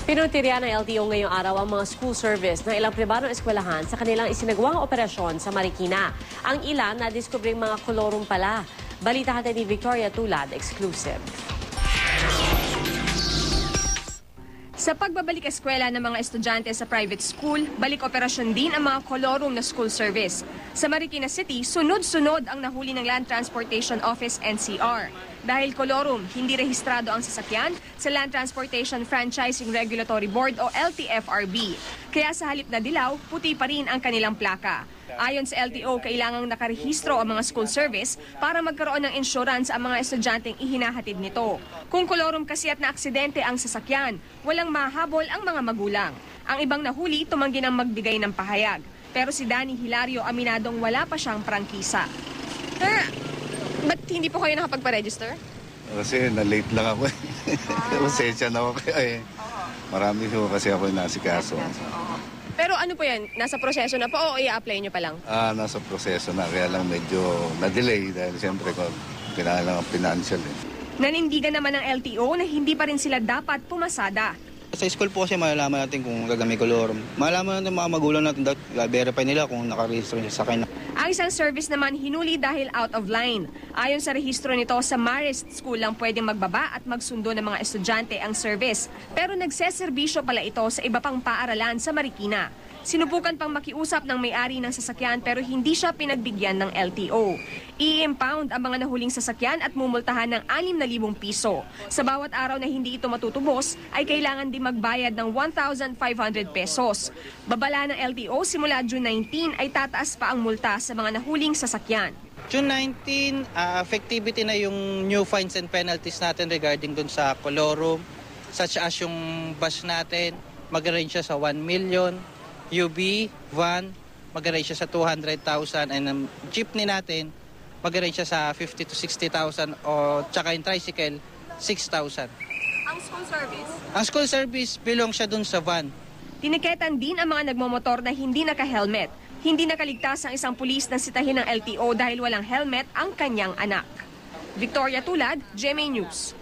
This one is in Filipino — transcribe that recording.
Pinutirya ng LTO ngayong araw ang mga school service ng ilang pribadong eskwelahan sa kanilang isinagawang operasyon sa Marikina. Ang ilan na diskubring mga kolorum pala. Balita natin ni Victoria Tulad, exclusive. Sa pagbabalik eskwela ng mga estudyante sa private school, balik operasyon din ang mga kolorum na school service. Sa Marikina City, sunod-sunod ang nahuli ng Land Transportation Office NCR. Dahil kolorum, hindi rehistrado ang sasakyan sa Land Transportation Franchising Regulatory Board o LTFRB. Kaya sa halip na dilaw, puti pa rin ang kanilang plaka. Ayon sa LTO, kailangang nakarehistro ang mga school service para magkaroon ng insurance ang mga estudyanteng ihinahatid nito. Kung kolorum kasi at na-aksidente ang sasakyan, walang mahabol ang mga magulang. Ang ibang nahuli, tumanggi ng magbigay ng pahayag. Pero si Danny Hilario aminadong wala pa siyang prangkisa. Sir, ba't hindi po kayo nakapagpa-register? Kasi na-late lang ako. Pasensya na ako kaya marami ko kasi ako nasikaso. Pero ano po yan? Nasa proseso na po o i-apply nyo pa lang? Nasa proseso na, kaya lang medyo na-delay dahil siyempre kailangan ng financial. Nanindigan naman ng LTO na hindi pa rin sila dapat pumasada. Sa school po kasi malalaman natin kung gagamit kolorum. Malalaman natin mga magulang natin, verify nila kung nakarehistro niya sa akin. Ang isang service naman hinuli dahil out of line. Ayon sa rehistro nito, sa Marist School lang pwedeng magbaba at magsundo ng mga estudyante ang service. Pero nagseserbisyo pala ito sa iba pang paaralan sa Marikina. Sinubukan pang makiusap ng may-ari ng sasakyan pero hindi siya pinagbigyan ng LTO. I-impound ang mga nahuling sasakyan at mumultahan ng 6,000 piso. Sa bawat araw na hindi ito matutubos, ay kailangan din magbayad ng 1,500 pesos. Babala ng LTO, simula June 19 ay tataas pa ang multa sa mga nahuling sasakyan. June 19, effectivity na yung new fines and penalties natin regarding dun sa kolorum, such as yung bus natin, mag-range siya sa 1 million. UB, van, mag-range siya sa 200,000 and ang jeepney natin, mag-range siya sa 50 to 60,000 o tsaka yung tricycle, 6,000. Ang school service? Ang school service, belong siya dun sa van. Tiniketan din ang mga nagmomotor na hindi naka-helmet. Hindi nakaligtas ang isang pulis na sitahin ng LTO dahil walang helmet ang kanyang anak. Victoria Tulad, GMA News.